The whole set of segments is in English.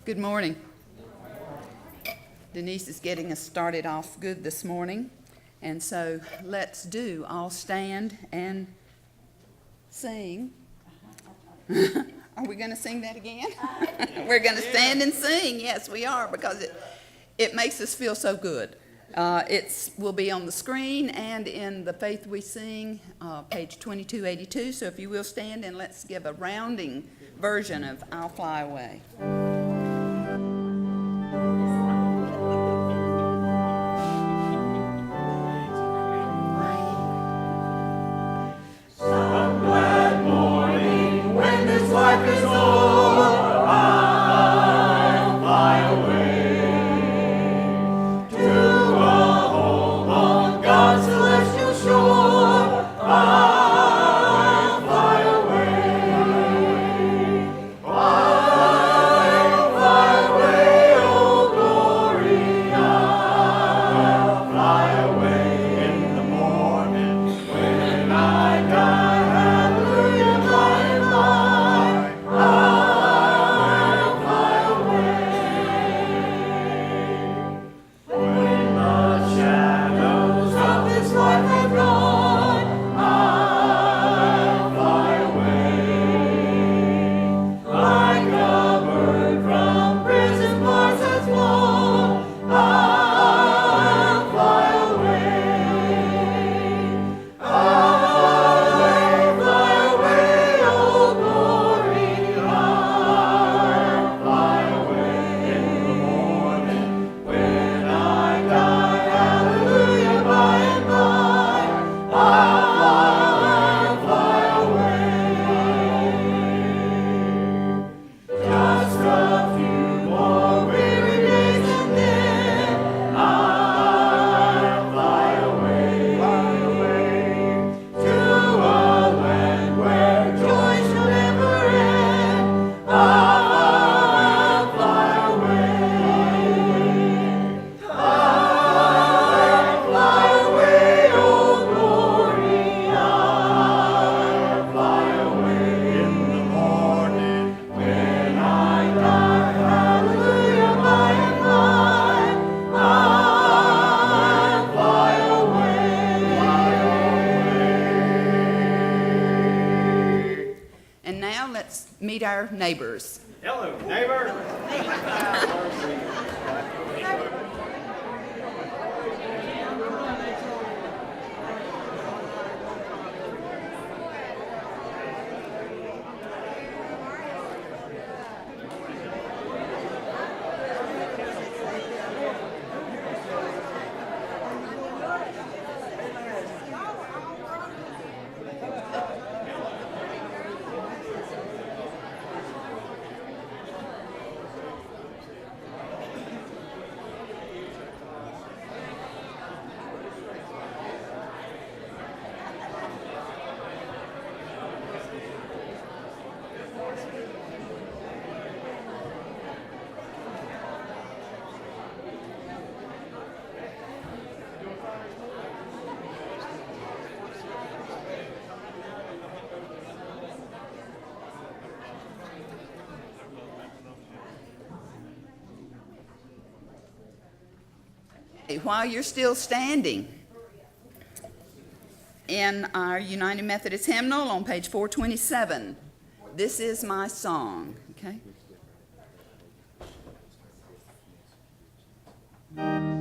Good morning. Denise is getting us started off good this morning. And so let's all stand and sing. Are we going to sing that again? We're going to stand and sing. Yes, we are, because it makes us feel so good. It will be on the screen and in the Faith We Sing, page 2282. So if you will stand, and let's give a rounding version of I'll Fly Away. Our neighbors. Hello, neighbor. While you're still standing, in our United Methodist hymnal on page 427, This Is My Song, okay? Song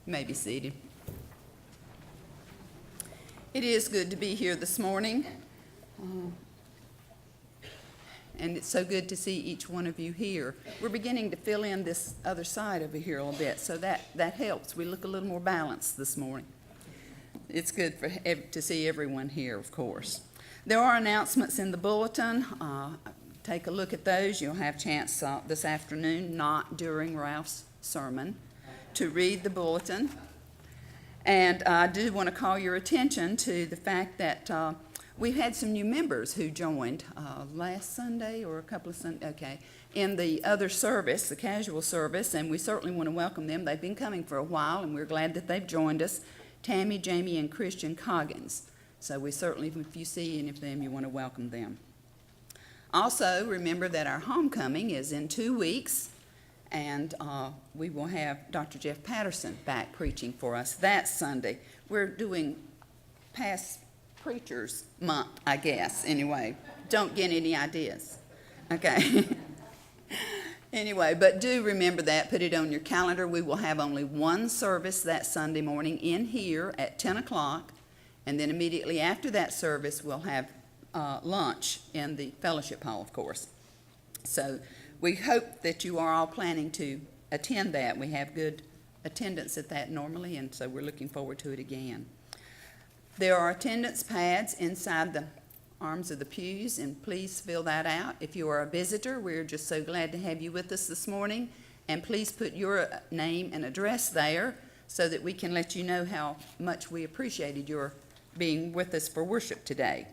You may be seated. It is good to be here this morning. And it's so good to see each one of you here. We're beginning to fill in this other side over here a little bit, so that helps. We look a little more balanced this morning. It's good to see everyone here, of course. There are announcements in the bulletin. Take a look at those. You'll have a chance this afternoon, not during Ralph's sermon, to read the bulletin. And I do want to call your attention to the fact that we've had some new members who joined last Sunday or a couple of Sundays, in the other service, the casual service, and we certainly want to welcome them. They've been coming for a while, and we're glad that they've joined us, Tammy, Jamie, and Christian Coggins. So we certainly, if you see any of them, you want to welcome them. Also, remember that our homecoming is in 2 weeks, and we will have Dr. Jeff Patterson back preaching for us that Sunday. We're doing past Preachers Month, I guess, anyway. Don't get any ideas. Okay. Anyway, but do remember that. Put it on your calendar. We will have only one service that Sunday morning in here at 10 o'clock, and then immediately after that service, we'll have lunch in the fellowship hall, of course. So we hope that you are all planning to attend that. We have good attendance at that normally, and so we're looking forward to it again. There are attendance pads inside the arms of the pews, and please fill that out. If you are a visitor, we're just so glad to have you with us this morning, and please put your name and address there so that we can let you know how much we appreciated your being with us for worship today.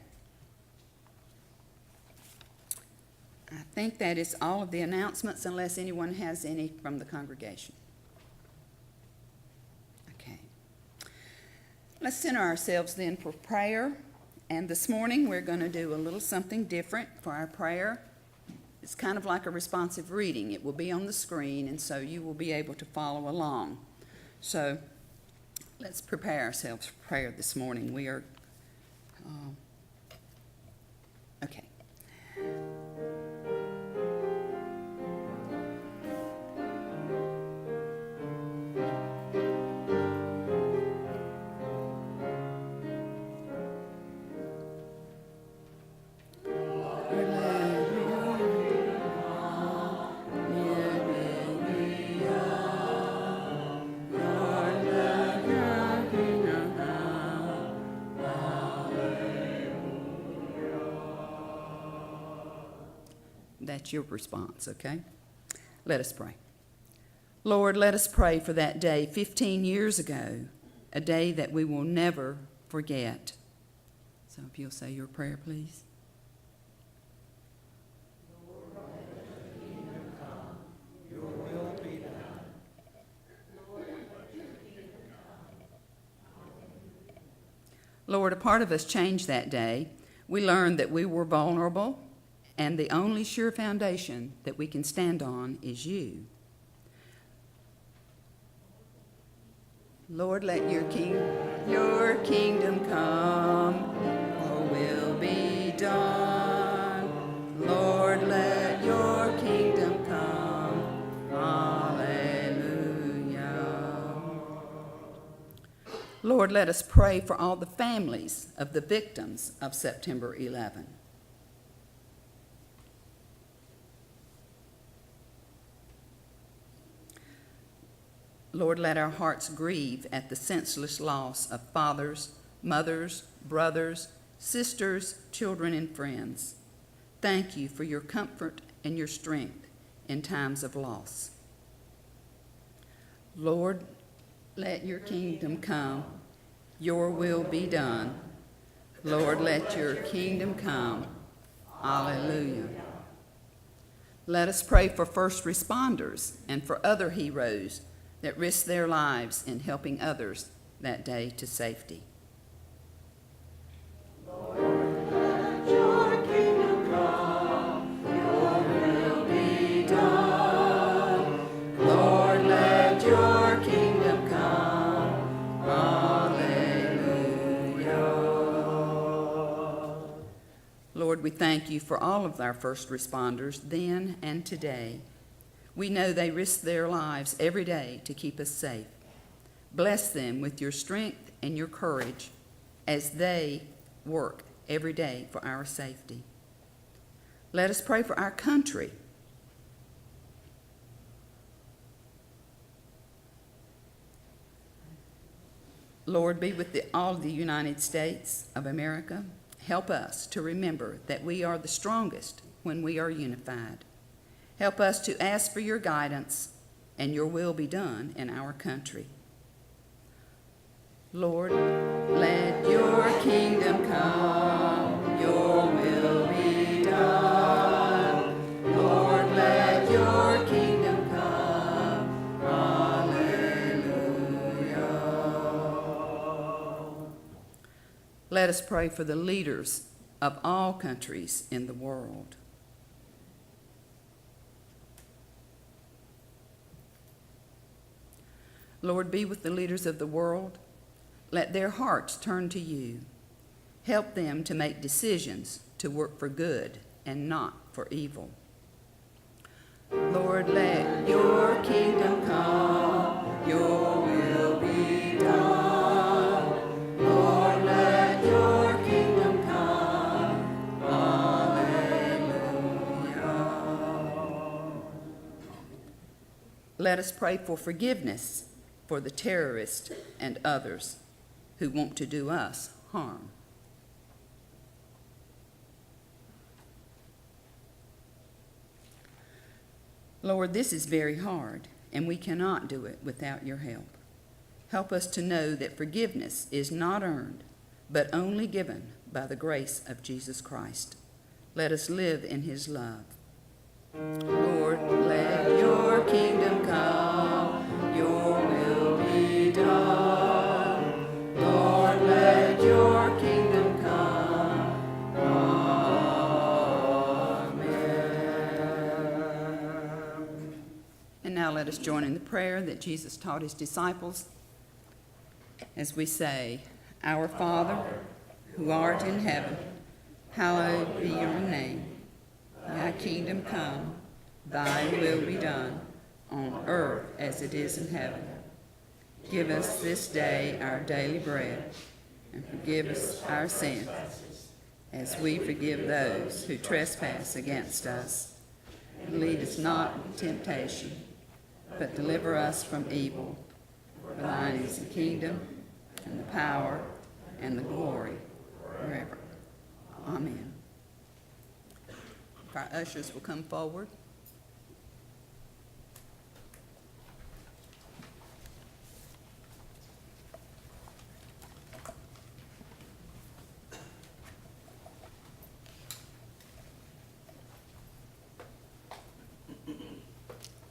I think that is all of the announcements, unless anyone has any from the congregation. Let's center ourselves then for prayer. And this morning we're going to do a little something different for our prayer. It's kind of like a responsive reading. It will be on the screen, and so you will be able to follow along. So let's prepare ourselves for prayer this morning. We are, okay. That's your response, okay? Let us pray. Lord, let us pray for that day 15 years ago, a day that we will never forget. So if you'll say your prayer, please. Lord, let your kingdom come, your will be done. Lord, let your kingdom come. Lord, a part of us changed that day. We learned that we were vulnerable, and the only sure foundation that we can stand on is you. Lord, let your kingdom come, your will be done. Lord, let your kingdom come. Hallelujah. Lord, let us pray for all the families of the victims of September 11. Lord, let our hearts grieve at the senseless loss of fathers, mothers, brothers, sisters, children, and friends. Thank you for your comfort and your strength in times of loss. Lord, let your kingdom come, your will be done. Lord, let your kingdom come. Hallelujah. Let us pray for first responders and for other heroes that risked their lives in helping others that day to safety. Lord, let your kingdom come, your will be done. Lord, let your kingdom come. Hallelujah. Lord, we thank you for all of our first responders then and today. We know they risk their lives every day to keep us safe. Bless them with your strength and your courage as they work every day for our safety. Let us pray for our country. Lord, be with all of the United States of America. Help us to remember that we are the strongest when we are unified. Help us to ask for your guidance and your will be done in our country. Lord, let your kingdom come, your will be done. Lord, let your kingdom come. Hallelujah. Let us pray for the leaders of all countries in the world. Lord, be with the leaders of the world. Let their hearts turn to you. Help them to make decisions to work for good and not for evil. Lord, let your kingdom come, your will be done. Lord, let your kingdom come. Hallelujah. Let us pray for forgiveness for the terrorists and others who want to do us harm. Lord, this is very hard, and we cannot do it without your help. Help us to know that forgiveness is not earned, but only given by the grace of Jesus Christ. Let us live in his love. Lord, let your kingdom come, your will be done. Lord, let your kingdom come. Amen. And now let us join in the prayer that Jesus taught his disciples as we say, Our Father, who art in heaven, hallowed be your name. Thy kingdom come, thy will be done, on earth as it is in heaven. Give us this day our daily bread, and forgive us our sins, as we forgive those who trespass against us. And lead us not into temptation, but deliver us from evil. For thine is the kingdom, and the power, and the glory, forever. Amen. Our ushers will come forward.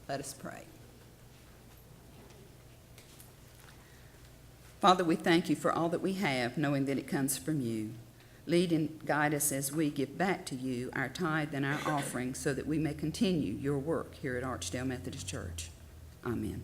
Let us pray. Father, we thank you for all that we have, knowing that it comes from you. Lead and guide us as we give back to you our tithe and our offering so that we may continue your work here at Archdale Methodist Church. Amen.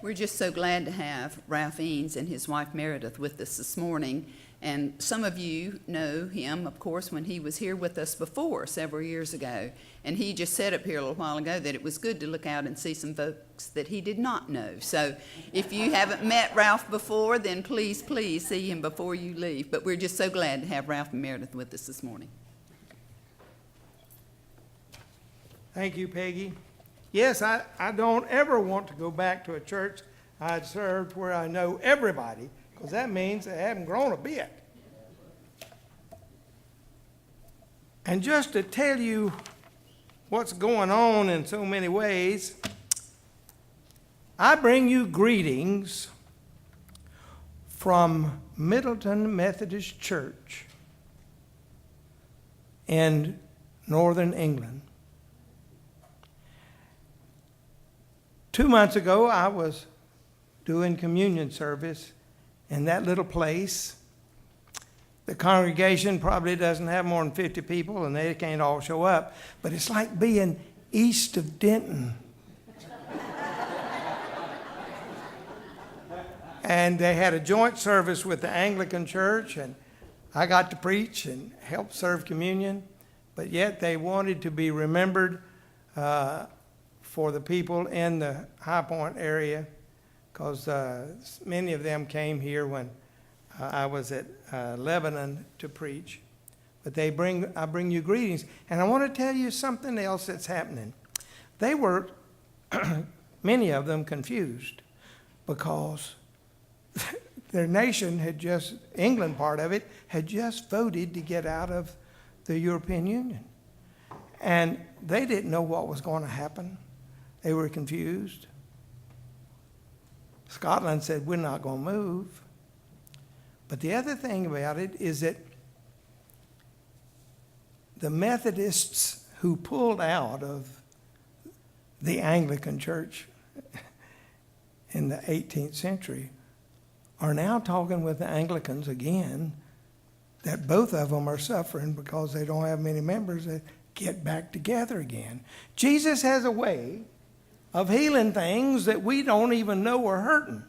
We're just so glad to have Ralph Eanes and his wife Meredith with us this morning. And some of you know him, of course, when he was here with us before, several years ago. And he just said up here a little while ago that it was good to look out and see some folks that he did not know. So if you haven't met Ralph before, then please, please see him before you leave. But we're just so glad to have Ralph and Meredith with us this morning. Thank you, Peggy. Yes, I don't ever want to go back to a church I'd served where I know everybody, because that means they haven't grown a bit. And just to tell you what's going on in so many ways, I bring you greetings from Middleton Methodist Church in northern England. 2 months ago, I was doing communion service in that little place. The congregation probably doesn't have more than 50 people, and they can't all show up. But it's like being east of Denton. And they had a joint service with the Anglican Church, and I got to preach and help serve communion. But yet they wanted to be remembered for the people in the High Point area, because many of them came here when I was at Lebanon to preach. But I bring you greetings. And I want to tell you something else that's happening. They were, many of them, confused because their nation had just, England part of it, had just voted to get out of the European Union. And they didn't know what was going to happen. They were confused. Scotland said, we're not going to move. But the other thing about it is that the Methodists who pulled out of the Anglican Church in the 18th century are now talking with the Anglicans again, that both of them are suffering because they don't have many members that get back together again. Jesus has a way of healing things that we don't even know are hurting.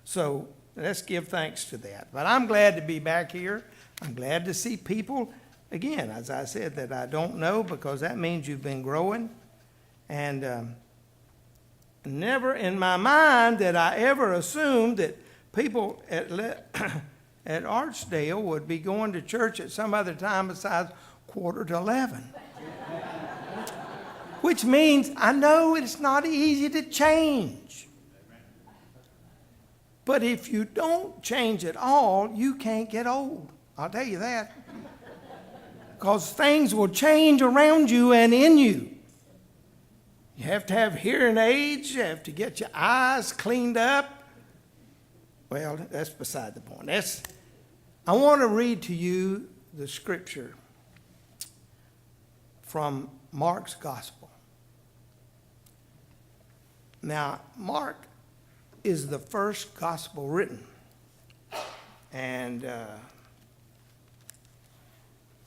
So let's give thanks to that. But I'm glad to be back here. I'm glad to see people, again, as I said, that I don't know, because that means you've been growing. And never in my mind did I ever assume that people at Archdale would be going to church at some other time besides 11:15. Which means I know it's not easy to change. But if you don't change at all, you can't get old. I'll tell you that. Because things will change around you and in you. You have to have hearing aids. You have to get your eyes cleaned up. Well, that's beside the point. I want to read to you the scripture from Mark's Gospel. Now, Mark is the first gospel written. And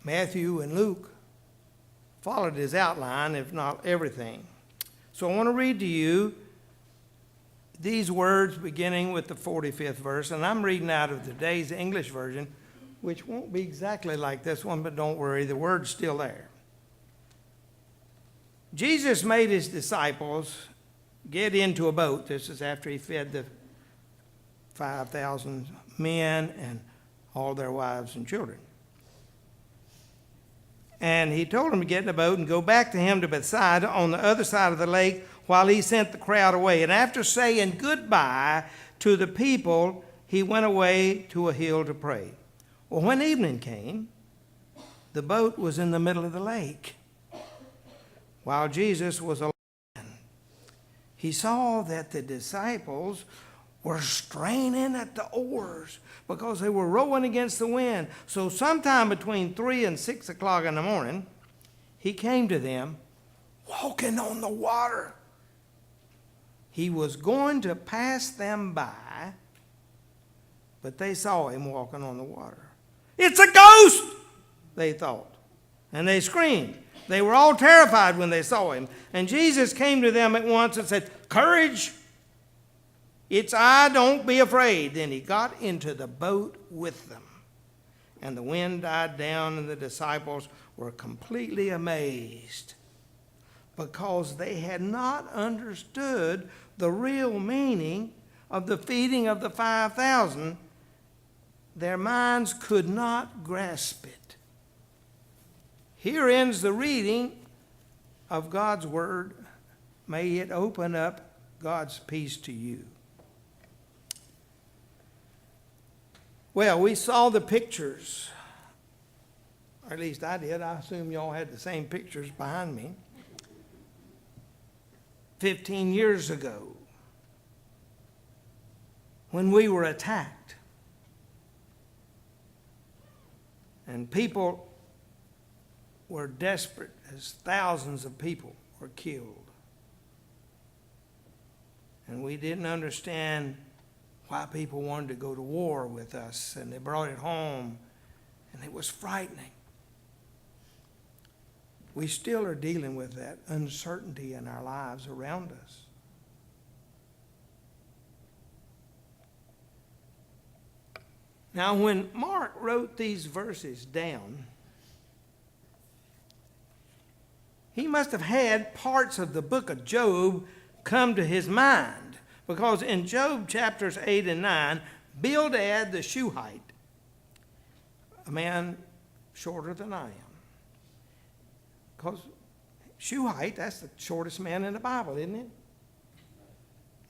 Matthew and Luke followed his outline, if not everything. So I want to read to you these words beginning with the 45th verse, and I'm reading out of today's English version, which won't be exactly like this one, but don't worry, the word's still there. Jesus made his disciples get into a boat. This is after he fed the 5,000 men and all their wives and children. And he told them to get in the boat and go back to him to Bethsaida on the other side of the lake while he sent the crowd away. And after saying goodbye to the people, he went away to a hill to pray. Well, when evening came, the boat was in the middle of the lake, while Jesus was alone. He saw that the disciples were straining at the oars because they were rowing against the wind. So sometime between 3 and 6 o'clock in the morning, he came to them walking on the water. He was going to pass them by, but they saw him walking on the water. It's a ghost, they thought, and they screamed. They were all terrified when they saw him. And Jesus came to them at once and said, "Courage! It's I, don't be afraid." Then he got into the boat with them. And the wind died down, and the disciples were completely amazed because they had not understood the real meaning of the feeding of the 5,000. Their minds could not grasp it. Here ends the reading of God's word. May it open up God's peace to you. Well, we saw the pictures, or at least I did. I assume y'all had the same pictures behind me. 15 years ago, when we were attacked, and people were desperate as thousands of people were killed. And we didn't understand why people wanted to go to war with us, and they brought it home, and it was frightening. We still are dealing with that uncertainty in our lives around us. Now, when Mark wrote these verses down, he must have had parts of the book of Job come to his mind, because in Job chapters 8 and 9, Bildad the Shuhite, a man shorter than I am, because Shuhite, that's the shortest man in the Bible, isn't it?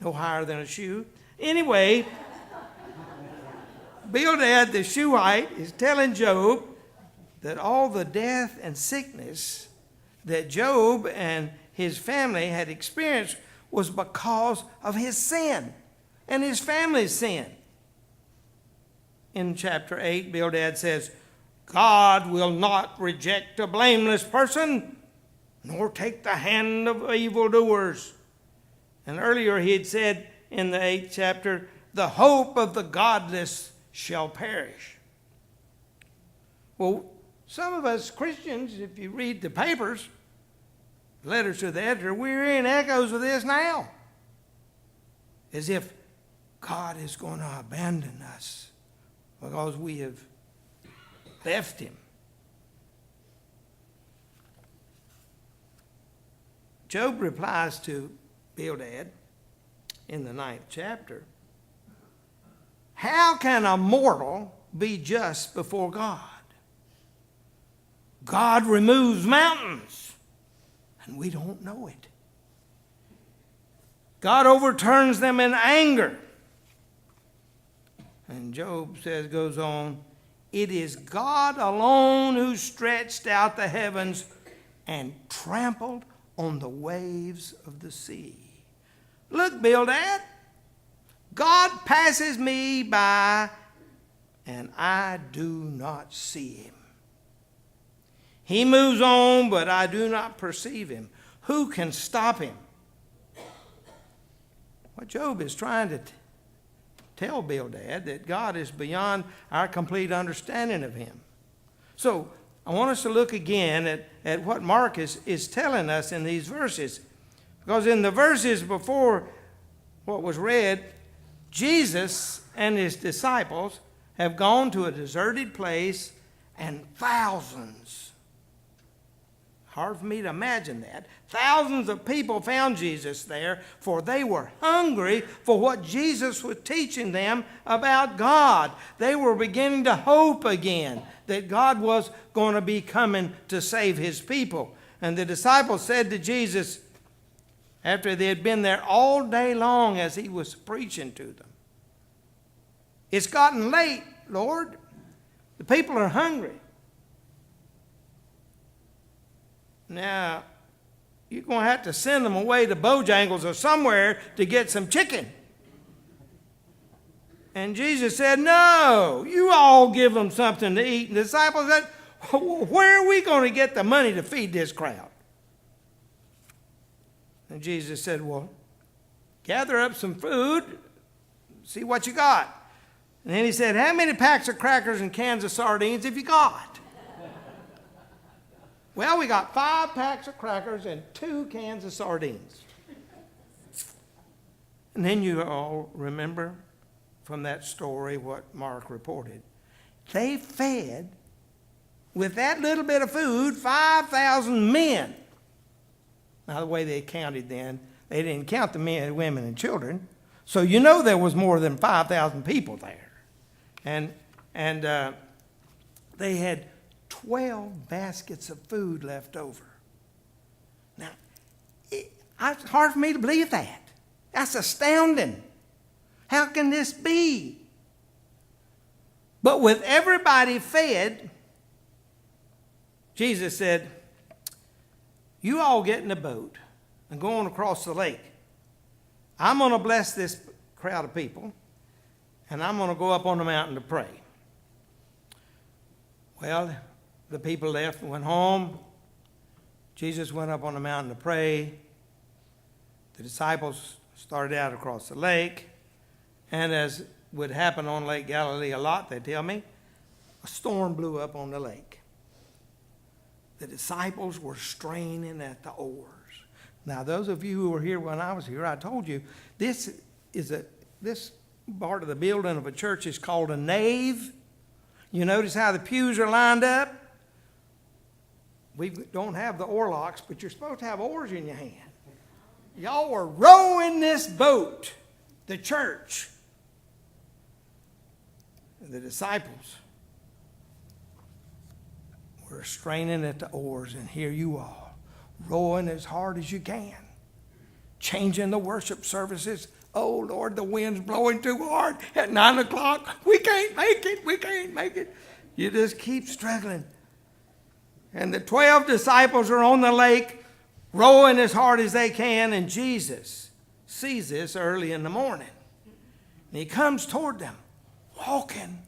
No higher than a shoe. Anyway, Bildad the Shuhite is telling Job that all the death and sickness that Job and his family had experienced was because of his sin and his family's sin. In chapter 8, Bildad says, "God will not reject a blameless person, nor take the hand of evildoers." And earlier he had said in the 8th chapter, "The hope of the godless shall perish." Well, some of us Christians, if you read the papers, letters to the editor, we're hearing echoes of this now. As if God is going to abandon us because we have left him. Job replies to Bildad in the 9th chapter, "How can a mortal be just before God? God removes mountains, and we don't know it. God overturns them in anger." And Job goes on, "It is God alone who stretched out the heavens and trampled on the waves of the sea." Look, Bildad, God passes me by, and I do not see him. He moves on, but I do not perceive him. Who can stop him? What Job is trying to tell Bildad that God is beyond our complete understanding of him. So I want us to look again at what Mark is telling us in these verses. Because in the verses before what was read, Jesus and his disciples have gone to a deserted place, and thousands, hard for me to imagine that, thousands of people found Jesus there, for they were hungry for what Jesus was teaching them about God. They were beginning to hope again that God was going to be coming to save his people. And the disciples said to Jesus, after they had been there all day long as he was preaching to them, "It's gotten late, Lord. The people are hungry." Now, you're going to have to send them away to Bojangles or somewhere to get some chicken. And Jesus said, "No, you all give them something to eat." And the disciples said, "Where are we going to get the money to feed this crowd?" And Jesus said, "Well, gather up some food, see what you got." And then he said, "How many packs of crackers and cans of sardines have you got?" "Well, we got 5 packs of crackers and 2 cans of sardines." And then you all remember from that story what Mark reported. They fed, with that little bit of food, 5,000 men. Now, the way they counted then, they didn't count the men, women, and children. So you know there was more than 5,000 people there. And they had 12 baskets of food left over. Now, it's hard for me to believe that. That's astounding. How can this be? But with everybody fed, Jesus said, "You all get in the boat and go on across the lake. I'm going to bless this crowd of people, and I'm going to go up on the mountain to pray." Well, the people left and went home. Jesus went up on the mountain to pray. The disciples started out across the lake. And as would happen on Lake Galilee a lot, they tell me, a storm blew up on the lake. The disciples were straining at the oars. Now, those of you who were here when I was here, I told you, this part of the building of a church is called a nave. You notice how the pews are lined up? We don't have the oar locks, but you're supposed to have oars in your hand. Y'all were rowing this boat, the church. The disciples were straining at the oars, and here you are, rowing as hard as you can, changing the worship services. "Oh, Lord, the wind's blowing too hard at 9 o'clock. We can't make it. We can't make it." You just keep struggling. And the 12 disciples are on the lake, rowing as hard as they can, and Jesus sees this early in the morning. And he comes toward them, walking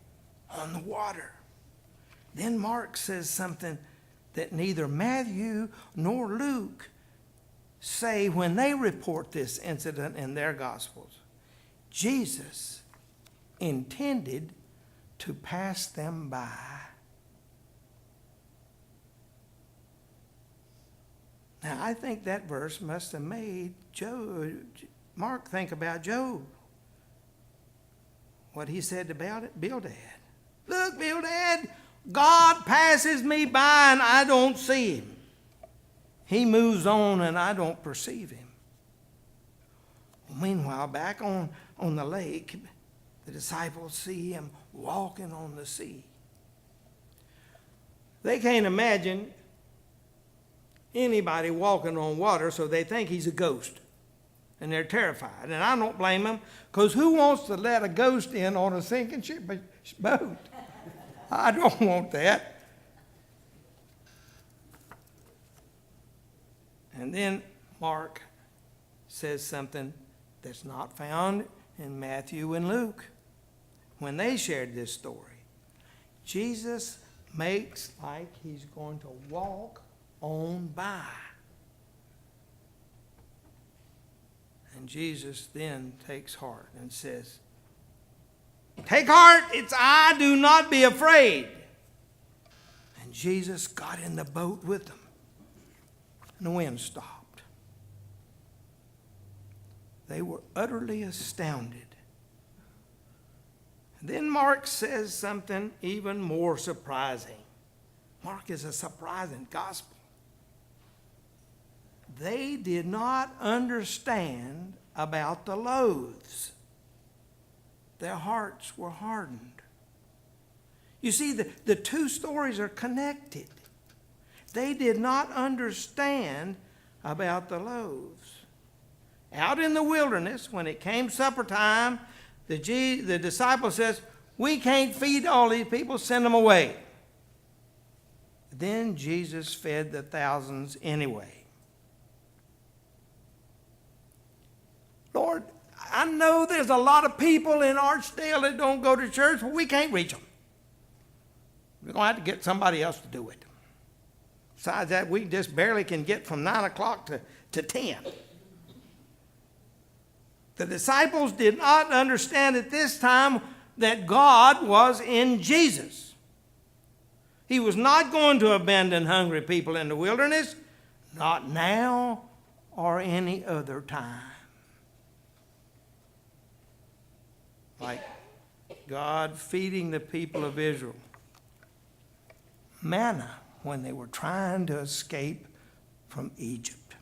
on the water. Then Mark says something that neither Matthew nor Luke say when they report this incident in their Gospels. Jesus intended to pass them by. Now, I think that verse must have made Mark think about Job. What he said about Bildad. "Look, Bildad, God passes me by and I don't see him. He moves on and I don't perceive him." Meanwhile, back on the lake, the disciples see him walking on the sea. They can't imagine anybody walking on water, so they think he's a ghost. And they're terrified. And I don't blame them, because who wants to let a ghost in on a sinking boat? I don't want that. And then Mark says something that's not found in Matthew and Luke. When they shared this story, Jesus makes like he's going to walk on by. And Jesus then takes heart and says, "Take heart, it's I, do not be afraid." And Jesus got in the boat with them. And the wind stopped. They were utterly astounded. And then Mark says something even more surprising. Mark is a surprising gospel. They did not understand about the loaves. Their hearts were hardened. You see, the two stories are connected. They did not understand about the loaves. Out in the wilderness, when it came supper time, the disciple says, we can't feed all these people, send them away. Then Jesus fed the thousands anyway. Lord, I know there's a lot of people in Archdale that don't go to church, but we can't reach them. We're going to have to get somebody else to do it. Besides that, we just barely can get from 9 o'clock to 10. The disciples did not understand at this time that God was in Jesus. He was not going to abandon hungry people in the wilderness, not now or any other time. Like God feeding the people of Israel manna when they were trying to escape from Egypt.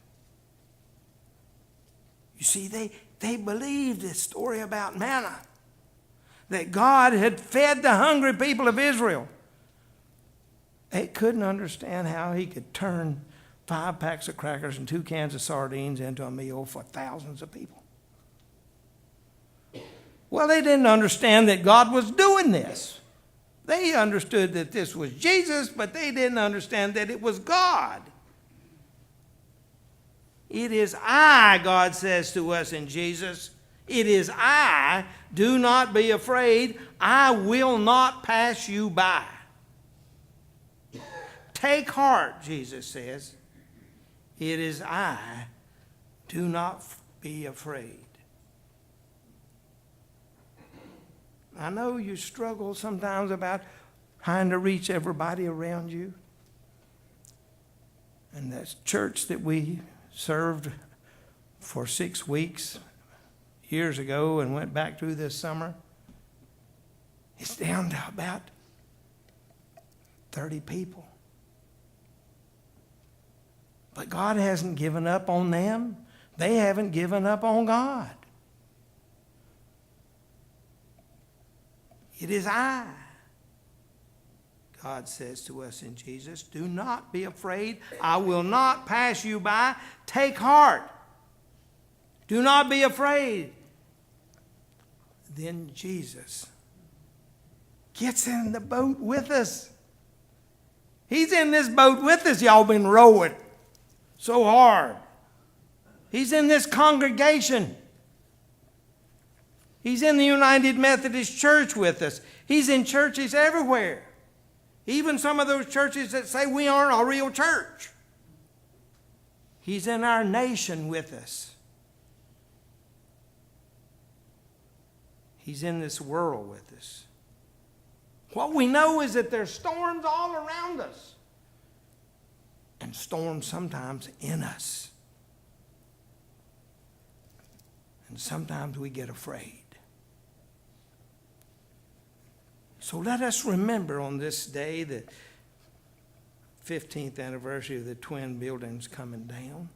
You see, they believed this story about manna, that God had fed the hungry people of Israel. They couldn't understand how he could turn 5 packs of crackers and 2 cans of sardines into a meal for thousands of people. Well, they didn't understand that God was doing this. They understood that this was Jesus, but they didn't understand that it was God. It is I, God says to us in Jesus. It is I. Do not be afraid. I will not pass you by. Take heart, Jesus says. It is I. Do not be afraid. I know you struggle sometimes about trying to reach everybody around you. And that church that we served for 6 weeks years ago and went back through this summer, it's down to about 30 people. But God hasn't given up on them. They haven't given up on God. It is I. God says to us in Jesus, do not be afraid. I will not pass you by. Take heart. Do not be afraid. Then Jesus gets in the boat with us. He's in this boat with us. Y'all been rowing so hard. He's in this congregation. He's in the United Methodist Church with us. He's in churches everywhere. Even some of those churches that say we aren't a real church. He's in our nation with us. He's in this world with us. What we know is that there's storms all around us. And storms sometimes in us. And sometimes we get afraid. So let us remember on this day, the 15th anniversary of the twin buildings coming down.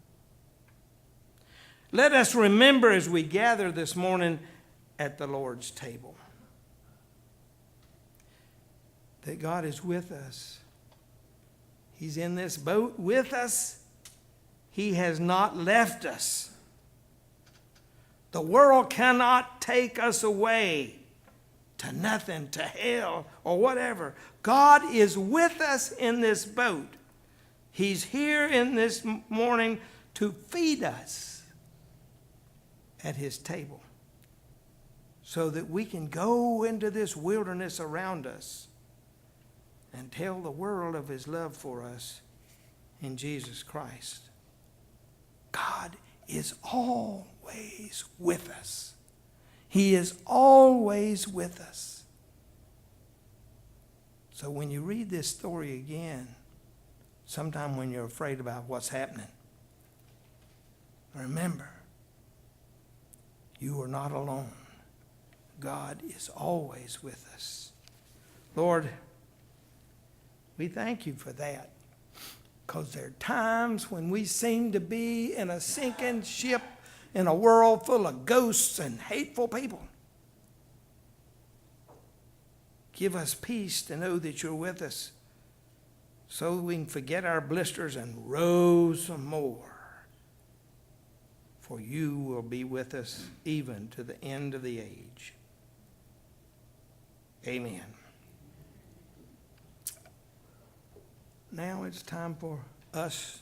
Let us remember as we gather this morning at the Lord's table that God is with us. He's in this boat with us. He has not left us. The world cannot take us away to nothing, to hell, or whatever. God is with us in this boat. He's here in this morning to feed us at his table so that we can go into this wilderness around us and tell the world of his love for us in Jesus Christ. God is always with us. He is always with us. So when you read this story again, sometime when you're afraid about what's happening, remember, you are not alone. God is always with us. Lord, we thank you for that, because there are times when we seem to be in a sinking ship in a world full of ghosts and hateful people. Give us peace to know that you're with us, so we can forget our blisters and row some more. For you will be with us even to the end of the age. Amen. Now it's time for us,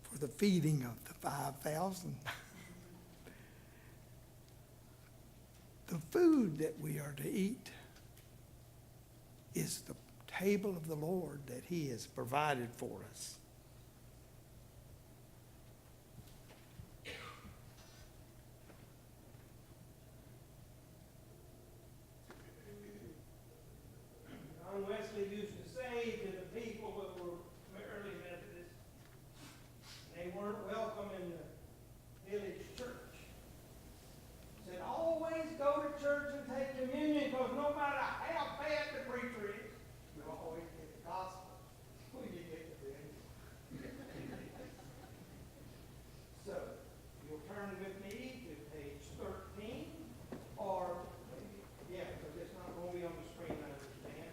for the feeding of the 5,000. The food that we are to eat is the table of the Lord that he has provided for us. John Wesley used to say to the people that were early Methodists, they weren't welcome in the village church. Said, always go to church and take communion, because no matter how bad the preacher is, you always get the gospel when you get the bread. So, you'll turn with me to page 13, or, yeah, because it's not going to be on the screen, I understand.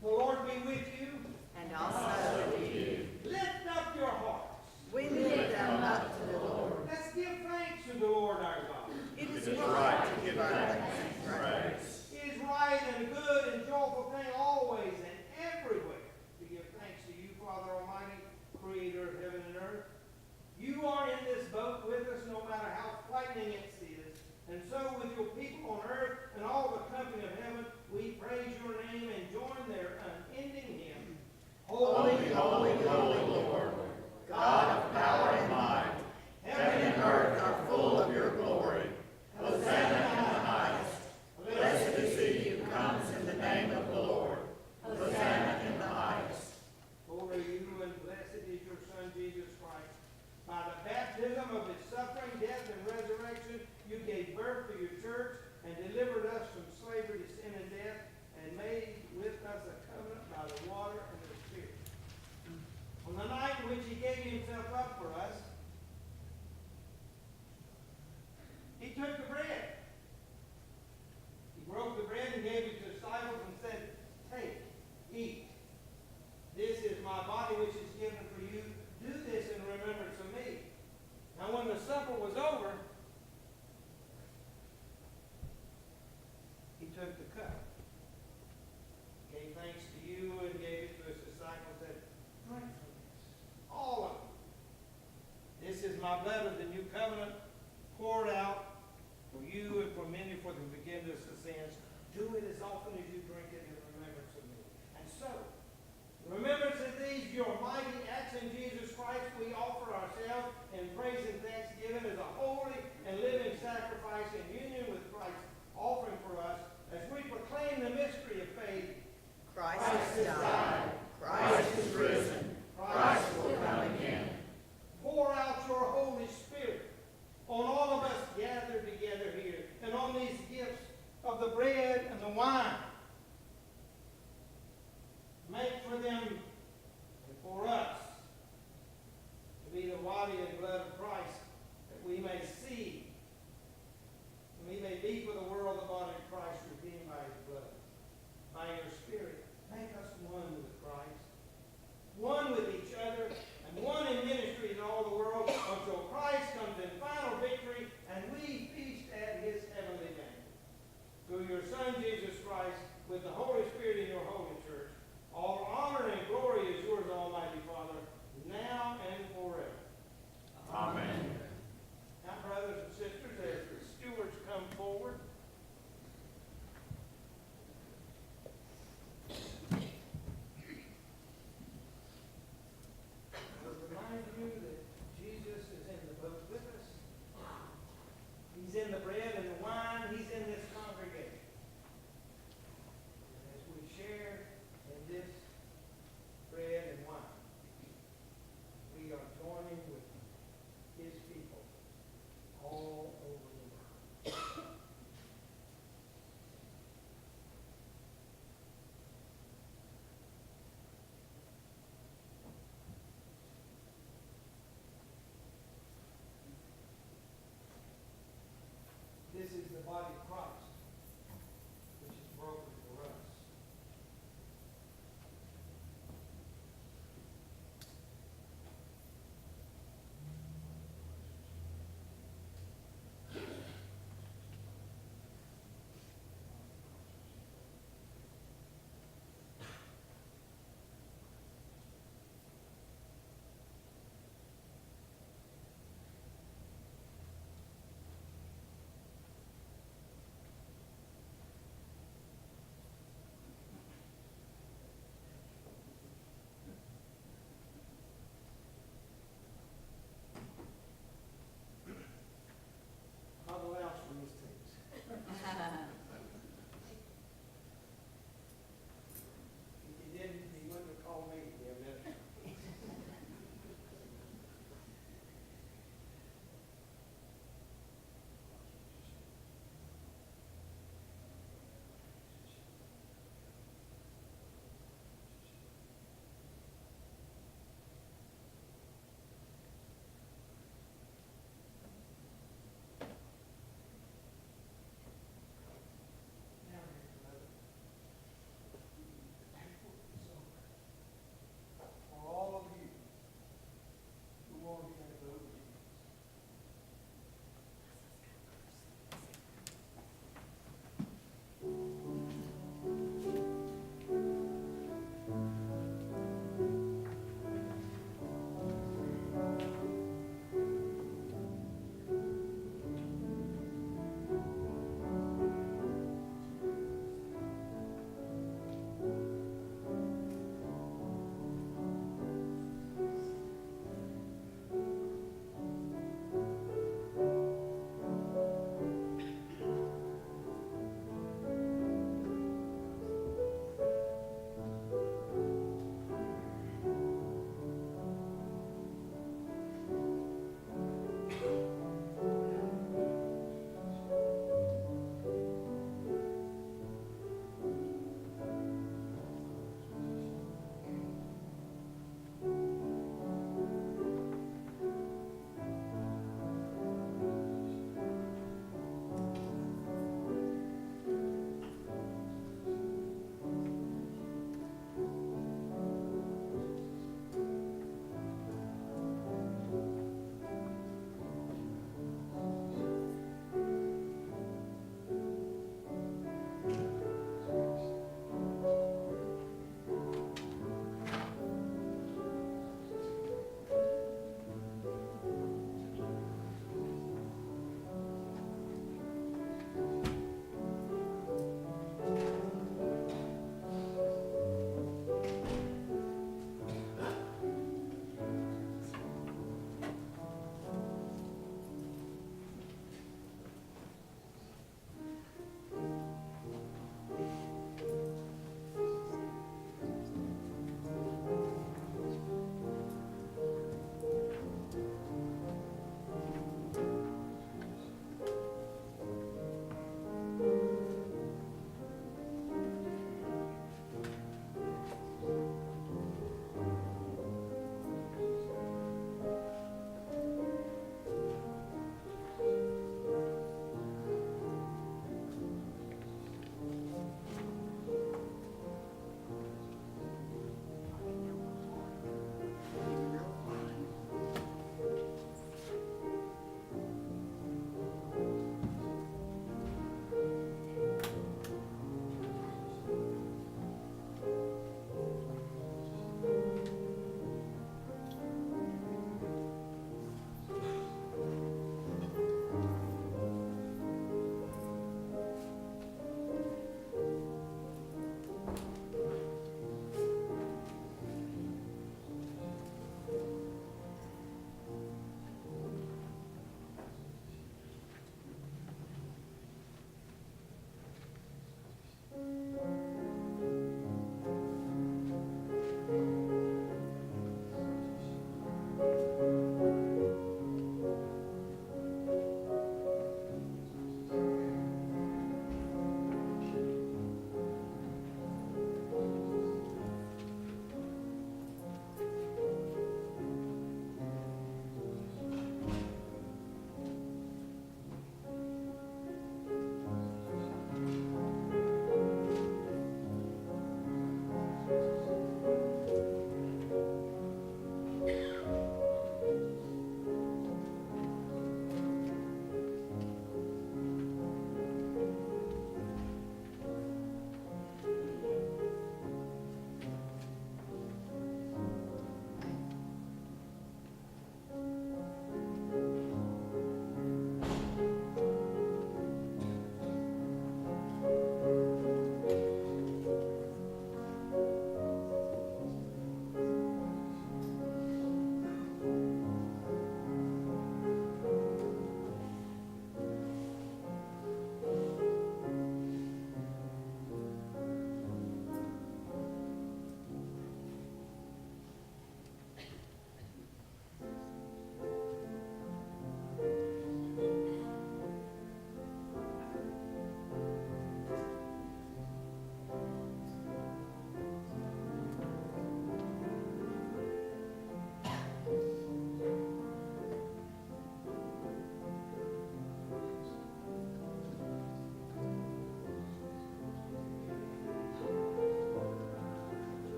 The Lord be with you. And also with you. Lift up your hearts. We lift them up to the Lord. Let's give thanks to the Lord our God. It is right to give our thanks and praise. It is right and a good and joyful thing always and everywhere to give thanks to you, Father Almighty, Creator of heaven and earth. You are in this boat with us no matter how frightening it is. And so with your people on earth and all the company of heaven, we praise your name and join their unending hymn. Holy, holy, holy Lord, God of power and might, heaven and earth are full of your glory. Hosanna in the highest. Blessed is he who comes in the name of the Lord. Hosanna in the highest. Holy are you, and blessed is your Son, Jesus Christ. By the baptism of his suffering, death, and resurrection, you gave birth to your church and delivered us from slavery to sin and death, and made with us a covenant by the water and the Spirit. On the night in which he gave himself up for us, he took the bread. He broke the bread and gave it to his disciples and said, take, eat. This is my body which is given for you. Do this in remembrance of me. Now when the supper was over, he took the cup, gave thanks to you, and gave it to his disciples, and said, drink from this, all of it. This is my blood of the